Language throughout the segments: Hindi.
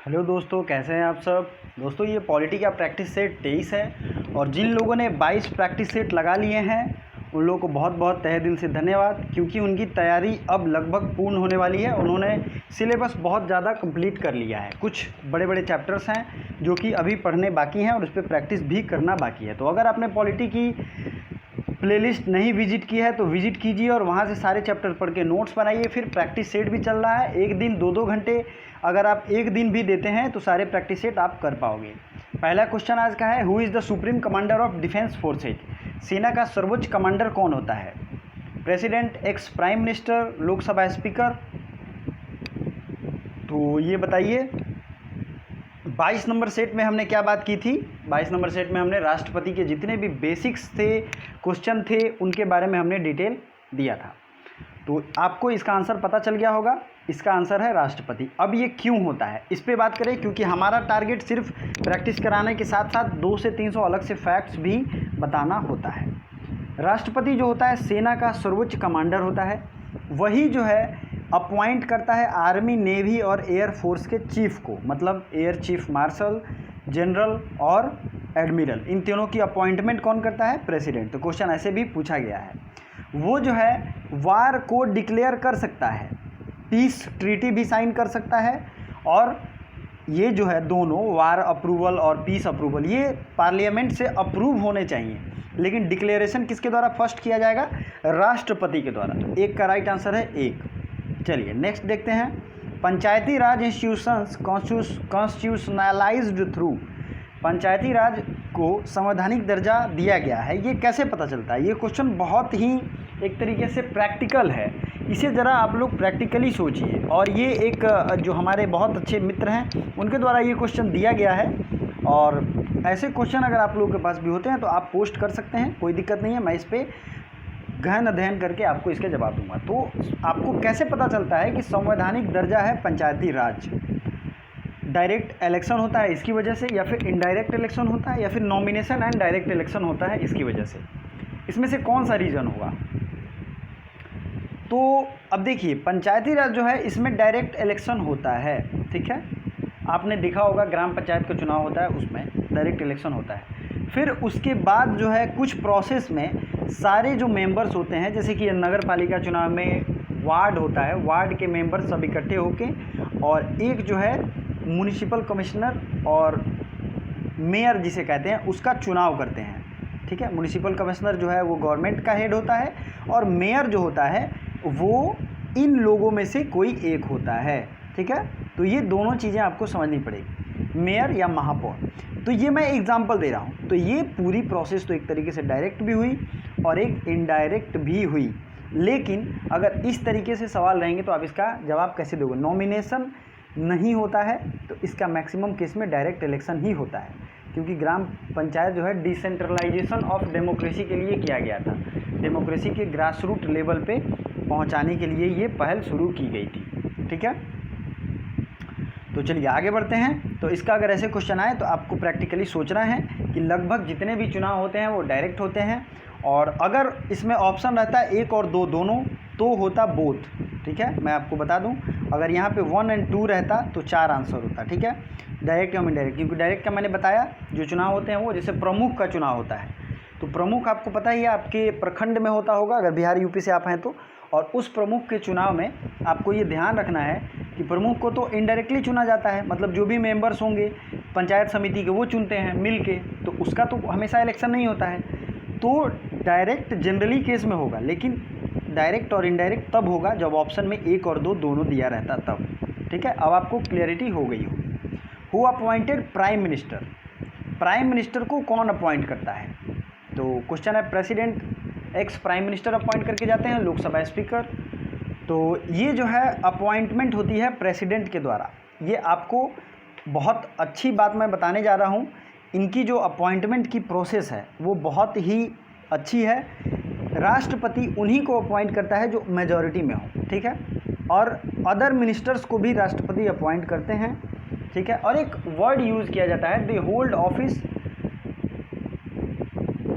हेलो दोस्तों, कैसे हैं आप सब। दोस्तों ये पॉलिटी का प्रैक्टिस सेट 23 है और जिन लोगों ने 22 प्रैक्टिस सेट लगा लिए हैं उन लोगों को बहुत बहुत तहे दिल से धन्यवाद, क्योंकि उनकी तैयारी अब लगभग पूर्ण होने वाली है। उन्होंने सिलेबस बहुत ज़्यादा कंप्लीट कर लिया है। कुछ बड़े बड़े चैप्टर्स हैं जो कि अभी पढ़ने बाकी हैं और उस पर प्रैक्टिस भी करना बाकी है। तो अगर आपने पॉलिटी की प्लेलिस्ट नहीं विजिट की है तो विजिट कीजिए और वहाँ से सारे चैप्टर पढ़ के नोट्स बनाइए। फिर प्रैक्टिस सेट भी चल रहा है, एक दिन 2-2 घंटे अगर आप एक दिन भी देते हैं तो सारे प्रैक्टिस सेट आप कर पाओगे। पहला क्वेश्चन आज का है, who is the supreme commander of defence forces. सेना का सर्वोच्च कमांडर कौन होता है? President, ex prime minister, Lok Sabha speaker. तो ये बताइए। 22 नंबर सेट में हमने क्या बात की थी? 22 नंबर सेट में हमने राष्ट्रपति के जितने भी बेसिक्स थे, क्वेश्चन थे, उनके बारे में हमने डिटेल दिया था। तो आपको इसका आंसर पता चल गया होगा। इसका आंसर है राष्ट्रपति। अब ये क्यों होता है इस पे बात करें, क्योंकि हमारा टारगेट सिर्फ प्रैक्टिस कराने के साथ साथ 200 से 300 अलग से फैक्ट्स भी बताना होता है। राष्ट्रपति जो होता है सेना का सर्वोच्च कमांडर होता है। वही जो है अपॉइंट करता है आर्मी, नेवी और एयर फोर्स के चीफ को, मतलब एयर चीफ मार्शल, जनरल और एडमिरल। इन तीनों की अपॉइंटमेंट कौन करता है? प्रेसिडेंट। तो क्वेश्चन ऐसे भी पूछा गया है। वो जो है वार को डिक्लेयर कर सकता है, पीस ट्रीटी भी साइन कर सकता है, और ये जो है दोनों वार अप्रूवल और पीस अप्रूवल ये पार्लियामेंट से अप्रूव होने चाहिए। लेकिन डिक्लेरेशन किसके द्वारा फर्स्ट किया जाएगा? राष्ट्रपति के द्वारा। तो एक का राइट आंसर है एक। चलिए नेक्स्ट देखते हैं। पंचायती राज इंस्टीट्यूशंस कॉन्स्टिट्यूशनलाइज्ड थ्रू। पंचायती राज को संवैधानिक दर्जा दिया गया है, ये कैसे पता चलता है? ये क्वेश्चन बहुत ही एक तरीके से प्रैक्टिकल है। इसे ज़रा आप लोग प्रैक्टिकली सोचिए। और ये एक जो हमारे बहुत अच्छे मित्र हैं उनके द्वारा ये क्वेश्चन दिया गया है। और ऐसे क्वेश्चन अगर आप लोगों के पास भी होते हैं तो आप पोस्ट कर सकते हैं, कोई दिक्कत नहीं है। मैं इस पर गहन अध्ययन करके आपको इसके जवाब दूंगा। तो आपको कैसे पता चलता है कि संवैधानिक दर्जा है पंचायती राज? डायरेक्ट इलेक्शन होता है इसकी वजह से, या फिर इनडायरेक्ट इलेक्शन होता है, या फिर नॉमिनेशन एंड डायरेक्ट इलेक्शन होता है इसकी वजह से। इसमें से कौन सा रीज़न होगा? तो अब देखिए, पंचायती राज जो है इसमें डायरेक्ट इलेक्शन होता है, ठीक है। आपने देखा होगा ग्राम पंचायत का चुनाव होता है, उसमें डायरेक्ट इलेक्शन होता है। फिर उसके बाद जो है कुछ प्रोसेस में सारे जो मेंबर्स होते हैं, जैसे कि नगर पालिका चुनाव में वार्ड होता है, वार्ड के मेंबर सब इकट्ठे होके और एक जो है म्युनिसिपल कमिश्नर और मेयर जिसे कहते हैं उसका चुनाव करते हैं, ठीक है। म्युनिसिपल कमिश्नर जो है वो गवर्नमेंट का हेड होता है और मेयर जो होता है वो इन लोगों में से कोई एक होता है, ठीक है। तो ये दोनों चीज़ें आपको समझनी पड़ेगी, मेयर या महापौर। तो ये मैं एग्जांपल दे रहा हूँ। तो ये पूरी प्रोसेस तो एक तरीके से डायरेक्ट भी हुई और एक इनडायरेक्ट भी हुई। लेकिन अगर इस तरीके से सवाल रहेंगे तो आप इसका जवाब कैसे दोगे? नॉमिनेशन नहीं होता है तो इसका मैक्सिमम केस में डायरेक्ट इलेक्शन ही होता है, क्योंकि ग्राम पंचायत जो है डिसेंट्रलाइजेशन ऑफ डेमोक्रेसी के लिए किया गया था। डेमोक्रेसी के ग्रास रूट लेवल पे पहुंचाने के लिए ये पहल शुरू की गई थी, ठीक है। तो चलिए आगे बढ़ते हैं। तो इसका अगर ऐसे क्वेश्चन आए तो आपको प्रैक्टिकली सोचना है कि लगभग जितने भी चुनाव होते हैं वो डायरेक्ट होते हैं, और अगर इसमें ऑप्शन रहता है 1 और 2 दोनों तो होता बोथ, ठीक है। मैं आपको बता दूं, अगर यहाँ पे 1 और 2 रहता तो 4 आंसर होता, ठीक है। डायरेक्ट या इनडायरेक्ट, क्योंकि डायरेक्ट का मैंने बताया जो चुनाव होते हैं वो जैसे प्रमुख का चुनाव होता है, तो प्रमुख आपको पता ही है आपके प्रखंड में होता होगा अगर बिहार यूपी से आप हैं तो। और उस प्रमुख के चुनाव में आपको ये ध्यान रखना है कि प्रमुख को तो इनडायरेक्टली चुना जाता है, मतलब जो भी मेंबर्स होंगे पंचायत समिति के वो चुनते हैं मिल के, तो उसका तो हमेशा इलेक्शन नहीं होता है। तो डायरेक्ट जनरली केस में होगा, लेकिन डायरेक्ट और इनडायरेक्ट तब होगा जब ऑप्शन में 1 और 2 दोनों दिया रहता तब, ठीक है। अब आपको क्लियरिटी हो गई हो। Who appointed prime minister. Prime minister को कौन अपॉइंट करता है? तो क्वेश्चन है, president, ex prime minister appoint करके जाते हैं, लोकसभा स्पीकर। तो ये जो है अपॉइंटमेंट होती है प्रेसिडेंट के द्वारा। ये आपको बहुत अच्छी बात मैं बताने जा रहा हूँ। इनकी जो अपॉइंटमेंट की प्रोसेस है वो बहुत ही अच्छी है। राष्ट्रपति उन्हीं को अपॉइंट करता है जो मेजॉरिटी में हो, ठीक है। और अदर मिनिस्टर्स को भी राष्ट्रपति अपॉइंट करते हैं, ठीक है। और एक वर्ड यूज़ किया जाता है, they hold office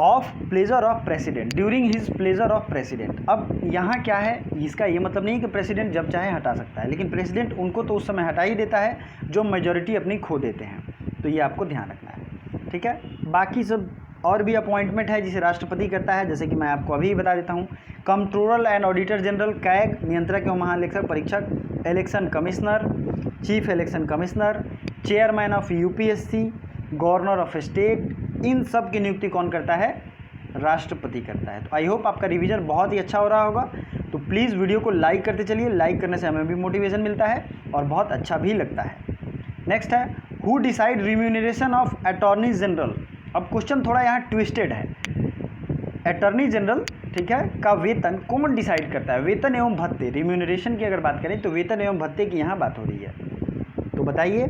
of pleasure of president, during his pleasure of president. अब यहाँ क्या है, इसका ये मतलब नहीं कि प्रेसिडेंट जब चाहे हटा सकता है, लेकिन प्रेसिडेंट उनको तो उस समय हटा ही देता है जो मेजॉरिटी अपनी खो देते हैं, तो ये आपको ध्यान रखना है, ठीक है। बाकी सब और भी अपॉइंटमेंट है जिसे राष्ट्रपति करता है, जैसे कि मैं आपको अभी बता देता हूँ। Controller and auditor general, CAG, नियंत्रक एवं महालेखक परीक्षक, election commissioner, chief election commissioner, chairman of UPSC, governor of state, इन सब की नियुक्ति कौन करता है, राष्ट्रपति करता है। तो आई होप आपका रिवीजन बहुत ही अच्छा हो रहा होगा। तो प्लीज़ वीडियो को लाइक करते चलिए, लाइक करने से हमें भी मोटिवेशन मिलता है और बहुत अच्छा भी लगता है। नेक्स्ट है, who decide remuneration of attorney general. अब क्वेश्चन थोड़ा यहाँ ट्विस्टेड है। अटॉर्नी जनरल, ठीक है, का वेतन कौन डिसाइड करता है, वेतन एवं भत्ते, रिम्यूनरेशन की अगर बात करें तो वेतन एवं भत्ते की यहाँ बात हो रही है। तो बताइए,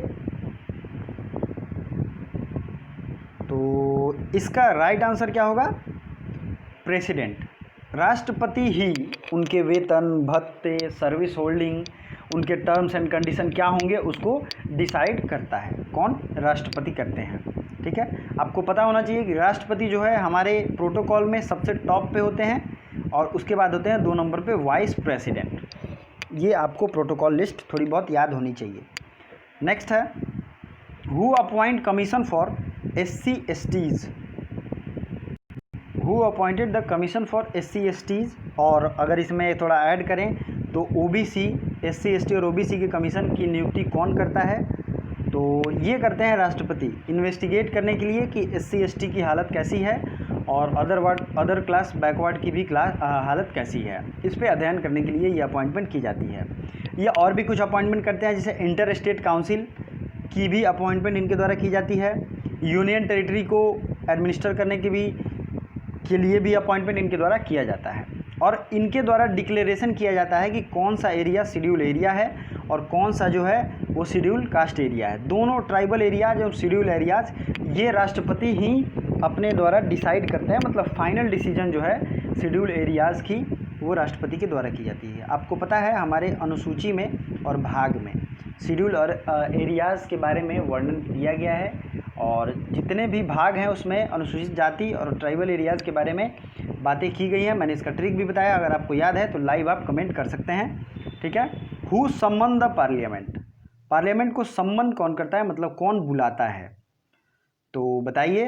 तो इसका राइट आंसर क्या होगा, प्रेसिडेंट। राष्ट्रपति ही उनके वेतन, भत्ते, सर्विस होल्डिंग, उनके टर्म्स एंड कंडीशन क्या होंगे उसको डिसाइड करता है। कौन, राष्ट्रपति करते हैं, ठीक है। आपको पता होना चाहिए कि राष्ट्रपति जो है हमारे प्रोटोकॉल में सबसे टॉप पे होते हैं और उसके बाद होते हैं 2 नंबर पे वाइस प्रेसिडेंट। ये आपको प्रोटोकॉल लिस्ट थोड़ी बहुत याद होनी चाहिए। नेक्स्ट है, who appoint commission for SC/STs, who appointed the commission for SC/STs। और अगर इसमें थोड़ा ऐड करें तो OBC, SC/ST और OBC के कमीशन की नियुक्ति कौन करता है, तो ये करते हैं राष्ट्रपति, इन्वेस्टिगेट करने के लिए कि SC/ST की हालत कैसी है और अदर क्लास बैकवर्ड की भी हालत कैसी है, इस पर अध्ययन करने के लिए ये अपॉइंटमेंट की जाती है। ये और भी कुछ अपॉइंटमेंट करते हैं, जैसे इंटर स्टेट काउंसिल की भी अपॉइंटमेंट इनके द्वारा की जाती है, यूनियन टेरिटरी को एडमिनिस्टर करने के लिए भी अपॉइंटमेंट इनके द्वारा किया जाता है। और इनके द्वारा डिक्लेरेशन किया जाता है कि कौन सा एरिया शेड्यूल एरिया है और कौन सा जो है वो शेड्यूल कास्ट एरिया है। दोनों ट्राइबल एरियाज और शेड्यूल एरियाज ये राष्ट्रपति ही अपने द्वारा डिसाइड करते हैं, मतलब फाइनल डिसीजन जो है शेड्यूल एरियाज़ की वो राष्ट्रपति के द्वारा की जाती है। आपको पता है हमारे अनुसूची में और भाग में शेड्यूल और एरियाज़ के बारे में वर्णन दिया गया है और जितने भी भाग हैं उसमें अनुसूचित जाति और ट्राइबल एरियाज़ के बारे में बातें की गई हैं। मैंने इसका ट्रिक भी बताया, अगर आपको याद है तो लाइव आप कमेंट कर सकते हैं, ठीक है। हु सम्मन द पार्लियामेंट, पार्लियामेंट को सम्मन कौन करता है, मतलब कौन बुलाता है, तो बताइए।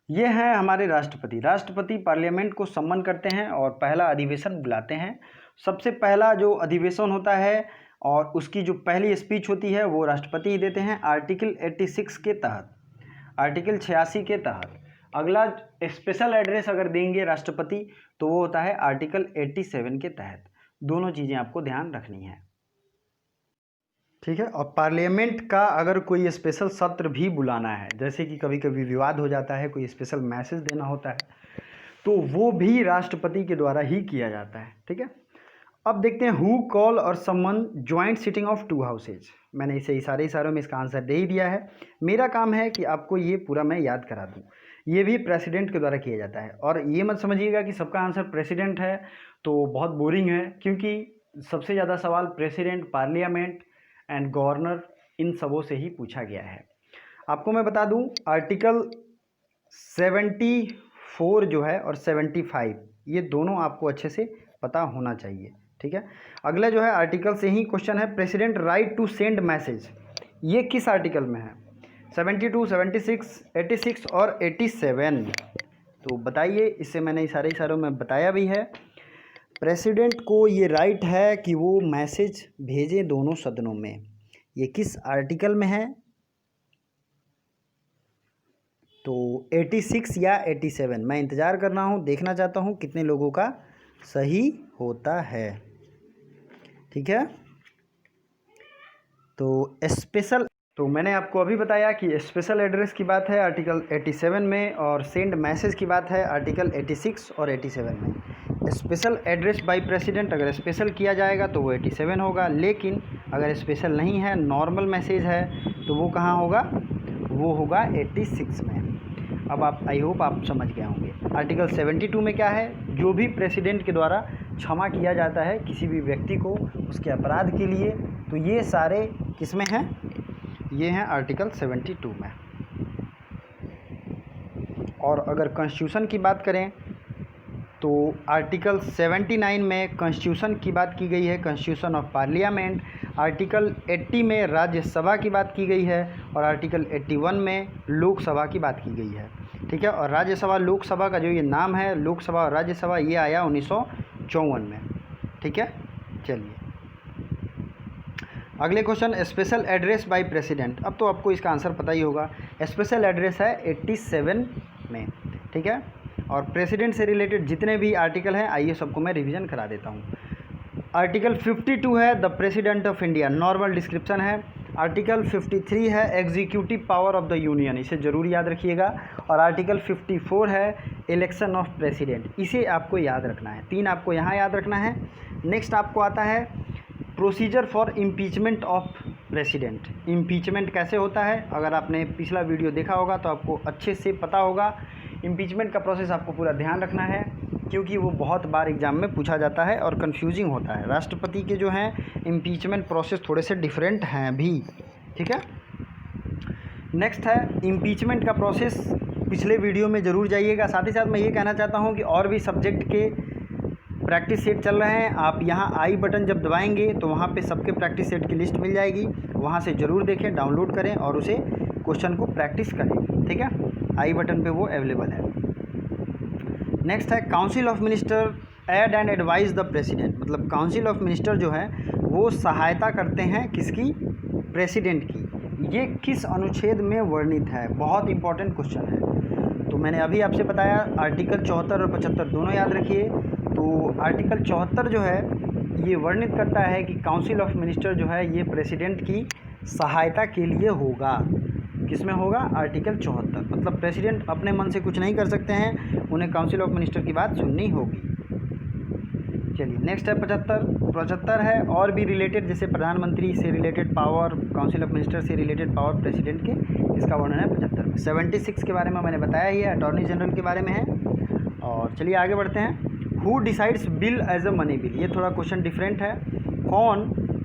ये हैं हमारे राष्ट्रपति। राष्ट्रपति पार्लियामेंट को सम्मन करते हैं और पहला अधिवेशन बुलाते हैं। सबसे पहला जो अधिवेशन होता है और उसकी जो पहली स्पीच होती है वो राष्ट्रपति ही देते हैं, आर्टिकल 86 के तहत, आर्टिकल 86 के तहत। अगला स्पेशल एड्रेस अगर देंगे राष्ट्रपति तो वो होता है आर्टिकल 87 के तहत। दोनों चीज़ें आपको ध्यान रखनी है, ठीक है। और पार्लियामेंट का अगर कोई स्पेशल सत्र भी बुलाना है, जैसे कि कभी कभी विवाद हो जाता है, कोई स्पेशल मैसेज देना होता है, तो वो भी राष्ट्रपति के द्वारा ही किया जाता है, ठीक है। अब देखते हैं, हु कॉल और someone joint sitting of 2 houses. मैंने इसे इशारों में इसका आंसर दे ही दिया है। मेरा काम है कि आपको ये पूरा मैं याद करा दूँ। ये भी प्रेसिडेंट के द्वारा किया जाता है। और ये मत समझिएगा कि सबका आंसर प्रेसिडेंट है तो बहुत बोरिंग है, क्योंकि सबसे ज़्यादा सवाल प्रेसिडेंट, पार्लियामेंट एंड गवर्नर इन सबों से ही पूछा गया है। आपको मैं बता दूं, आर्टिकल 74 जो है और 75 ये दोनों आपको अच्छे से पता होना चाहिए, ठीक है। अगला जो है आर्टिकल से ही क्वेश्चन है, president right to send message, ये किस आर्टिकल में है, 72, 76, 86 और 87। तो बताइए, इससे मैंने इशारों में बताया भी है। प्रेसिडेंट को ये राइट है कि वो मैसेज भेजें दोनों सदनों में। ये किस आर्टिकल में है, तो 86 या 87। मैं इंतज़ार कर रहा हूँ, देखना चाहता हूँ कितने लोगों का सही होता है, ठीक है। तो स्पेशल, तो मैंने आपको अभी बताया कि स्पेशल एड्रेस की बात है आर्टिकल 87 में और सेंड मैसेज की बात है आर्टिकल 86 और 87 में। स्पेशल एड्रेस बाय प्रेसिडेंट अगर स्पेशल किया जाएगा तो वो 87 होगा, लेकिन अगर स्पेशल नहीं है, नॉर्मल मैसेज है, तो वो कहाँ होगा, वो होगा 86 में। अब आप, आई होप आप समझ गए होंगे। आर्टिकल 72 में क्या है, जो भी प्रेसिडेंट के द्वारा क्षमा किया जाता है किसी भी व्यक्ति को उसके अपराध के लिए, तो ये सारे किस में हैं, ये हैं आर्टिकल 72 में। और अगर कॉन्स्टिट्यूशन की बात करें तो आर्टिकल 79 में कॉन्स्टिट्यूशन की बात की गई है, कॉन्स्टिट्यूशन ऑफ पार्लियामेंट। आर्टिकल 80 में राज्यसभा की बात की गई है और आर्टिकल 81 में लोकसभा की बात की गई है। ठीक है, और राज्यसभा लोकसभा का जो ये नाम है, लोकसभा और राज्यसभा, ये आया 1954 में। ठीक है, चलिए अगले question, special address by president. अब तो आपको इसका आंसर पता ही होगा। स्पेशल एड्रेस है 87 में। ठीक है, और प्रेसिडेंट से रिलेटेड जितने भी आर्टिकल हैं, आइए सबको मैं रिवीजन करा देता हूँ। आर्टिकल 52 है the president of India, normal description है। आर्टिकल 53 है executive power of the union, इसे ज़रूर याद रखिएगा। और आर्टिकल 54 है इलेक्शन ऑफ प्रेसिडेंट, इसे आपको याद रखना है। 3 आपको यहाँ याद रखना है। नेक्स्ट आपको आता है procedure for impeachment of president. Impeachment कैसे होता है, अगर आपने पिछला वीडियो देखा होगा तो आपको अच्छे से पता होगा। इम्पीचमेंट का प्रोसेस आपको पूरा ध्यान रखना है, क्योंकि वो बहुत बार एग्जाम में पूछा जाता है और कन्फ्यूजिंग होता है। राष्ट्रपति के जो हैं इम्पीचमेंट प्रोसेस थोड़े से डिफरेंट हैं भी। ठीक है, नेक्स्ट है इम्पीचमेंट का प्रोसेस, पिछले वीडियो में ज़रूर जाइएगा। साथ ही साथ मैं ये कहना चाहता हूँ कि और भी सब्जेक्ट के प्रैक्टिस सेट चल रहे हैं। आप यहाँ आई बटन जब दबाएंगे तो वहाँ पे सबके प्रैक्टिस सेट की लिस्ट मिल जाएगी, वहाँ से ज़रूर देखें, डाउनलोड करें और उसे क्वेश्चन को प्रैक्टिस करें। ठीक है, आई बटन पे वो अवेलेबल है। नेक्स्ट है council of minister aid and advise the president. मतलब काउंसिल ऑफ मिनिस्टर जो है वो सहायता करते हैं किसकी, प्रेसिडेंट की। ये किस अनुच्छेद में वर्णित है, बहुत इंपॉर्टेंट क्वेश्चन है। तो मैंने अभी आपसे बताया आर्टिकल 74 और 75 दोनों याद रखिए। तो आर्टिकल 74 जो है ये वर्णित करता है कि काउंसिल ऑफ मिनिस्टर जो है ये प्रेसिडेंट की सहायता के लिए होगा। किसमें होगा, आर्टिकल 74। मतलब प्रेसिडेंट अपने मन से कुछ नहीं कर सकते हैं, उन्हें काउंसिल ऑफ मिनिस्टर की बात सुननी होगी। चलिए नेक्स्ट है 75 है और भी रिलेटेड, जैसे प्रधानमंत्री से related power, council of minister से रिलेटेड पावर प्रेसिडेंट के, इसका वर्णन है 75 में। 76 के बारे में मैंने बताया ही है, अटॉर्नी जनरल के बारे में है। और चलिए आगे बढ़ते हैं। Who decides bill as a money bill, ये थोड़ा क्वेश्चन डिफरेंट है। कौन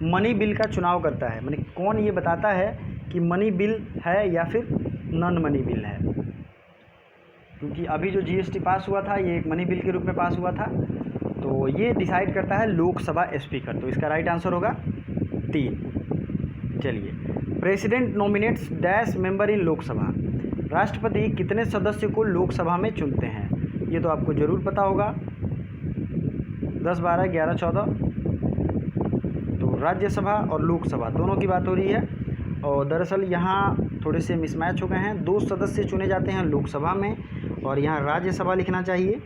मनी बिल का चुनाव करता है, माने कौन ये बताता है कि मनी बिल है या फिर नॉन मनी बिल है। क्योंकि अभी जो जीएसटी पास हुआ था ये एक मनी बिल के रूप में पास हुआ था, तो ये डिसाइड करता है लोकसभा स्पीकर। तो इसका राइट आंसर होगा 3। चलिए, president nominates dash member in Lok Sabha, राष्ट्रपति कितने सदस्य को लोकसभा में चुनते हैं, ये तो आपको ज़रूर पता होगा, 10, 12, 11, 14। तो राज्यसभा और लोकसभा दोनों की बात हो रही है। और दरअसल यहाँ थोड़े से मिसमैच हो गए हैं, 2 सदस्य चुने जाते हैं लोकसभा में और यहाँ राज्यसभा लिखना चाहिए।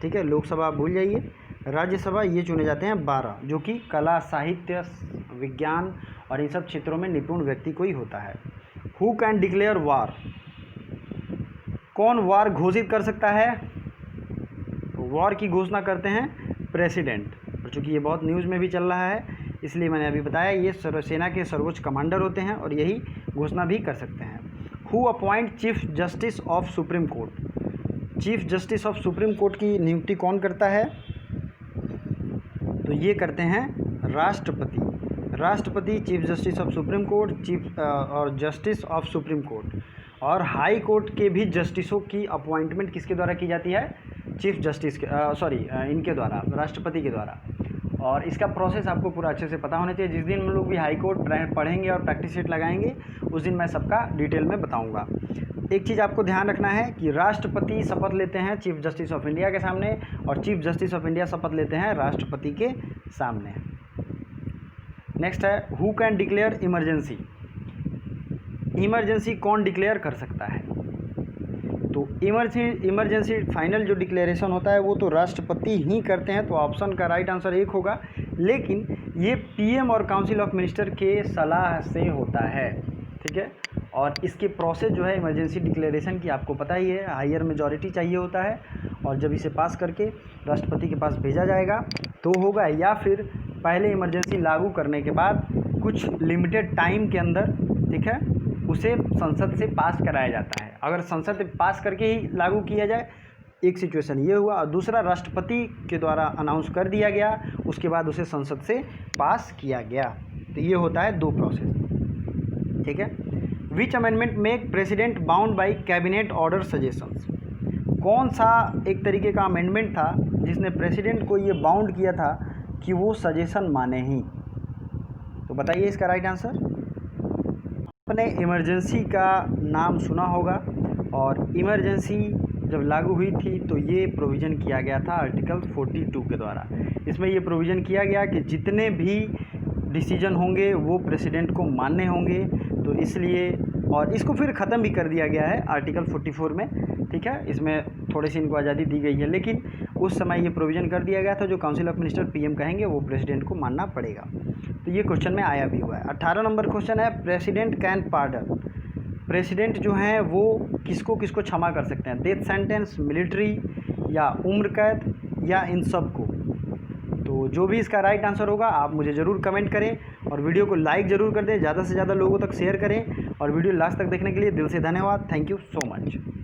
ठीक है, लोकसभा भूल जाइए, राज्यसभा ये चुने जाते हैं 12, जो कि कला, साहित्य, विज्ञान और इन सब क्षेत्रों में निपुण व्यक्ति को ही होता है। हु कैन डिक्लेयर वार, कौन वार घोषित कर सकता है, तो वॉर की घोषणा करते हैं प्रेसिडेंट। और चूँकि ये बहुत न्यूज़ में भी चल रहा है इसलिए मैंने अभी बताया, ये सेना के सर्वोच्च कमांडर होते हैं और यही घोषणा भी कर सकते हैं। Who appoint chief justice of supreme court, chief justice of supreme court की नियुक्ति कौन करता है, तो ये करते हैं राष्ट्रपति। राष्ट्रपति chief justice of supreme court, chief और जस्टिस ऑफ सुप्रीम कोर्ट। और हाई कोर्ट के भी जस्टिसों की अपॉइंटमेंट किसके द्वारा की जाती है, चीफ जस्टिस के इनके द्वारा, राष्ट्रपति के द्वारा। और इसका प्रोसेस आपको पूरा अच्छे से पता होना चाहिए। जिस दिन हम लोग भी हाई कोर्ट पढ़ेंगे और प्रैक्टिस सेट लगाएंगे उस दिन मैं सबका डिटेल में बताऊंगा। एक चीज़ आपको ध्यान रखना है कि राष्ट्रपति शपथ लेते हैं चीफ जस्टिस ऑफ इंडिया के सामने और चीफ जस्टिस ऑफ इंडिया शपथ लेते हैं राष्ट्रपति के सामने। नेक्स्ट है who can declare emergency, emergency कौन डिक्लेयर कर सकता है, तो इमरजेंसी फाइनल जो डिक्लेरेशन होता है वो तो राष्ट्रपति ही करते हैं। तो ऑप्शन का राइट आंसर 1 होगा, लेकिन ये पीएम और काउंसिल ऑफ मिनिस्टर के सलाह से होता है। ठीक है, और इसकी प्रोसेस जो है इमरजेंसी डिक्लेरेशन की आपको पता ही है, हायर मेजॉरिटी चाहिए होता है और जब इसे पास करके राष्ट्रपति के पास भेजा जाएगा तो होगा, या फिर पहले इमरजेंसी लागू करने के बाद कुछ लिमिटेड टाइम के अंदर, ठीक है, उसे संसद से पास कराया जाता है। अगर संसद से पास करके ही लागू किया जाए, एक सिचुएशन ये हुआ, और दूसरा राष्ट्रपति के द्वारा अनाउंस कर दिया गया, उसके बाद उसे संसद से पास किया गया। तो ये होता है 2 प्रोसेस। ठीक है, विच amendment make president bound by cabinet order suggestions, कौन सा एक तरीके का अमेंडमेंट था जिसने प्रेसिडेंट को ये बाउंड किया था कि वो सजेशन माने ही? तो बताइए इसका राइट आंसर। आपने इमरजेंसी का नाम सुना होगा, और इमरजेंसी जब लागू हुई थी तो ये प्रोविज़न किया गया था आर्टिकल 42 के द्वारा। इसमें ये प्रोविज़न किया गया कि जितने भी डिसीजन होंगे वो प्रेसिडेंट को मानने होंगे, तो इसलिए, और इसको फिर ख़त्म भी कर दिया गया है आर्टिकल 44 में, ठीक है। इसमें थोड़ी सी इनको आज़ादी दी गई है, लेकिन उस समय ये प्रोविज़न कर दिया गया था जो काउंसिल ऑफ मिनिस्टर पीएम कहेंगे वो प्रेसिडेंट को मानना पड़ेगा। तो ये क्वेश्चन में आया भी हुआ है। 18 नंबर क्वेश्चन है, प्रेसिडेंट कैन पार्डन। प्रेसिडेंट जो हैं वो किसको किसको क्षमा कर सकते हैं? डेथ सेंटेंस, मिलिट्री, या उम्र कैद, या इन सब को? तो जो भी इसका राइट आंसर होगा आप मुझे ज़रूर कमेंट करें, और वीडियो को लाइक ज़रूर कर दें, ज़्यादा से ज़्यादा लोगों तक शेयर करें, और वीडियो लास्ट तक देखने के लिए दिल से धन्यवाद। Thank you so much.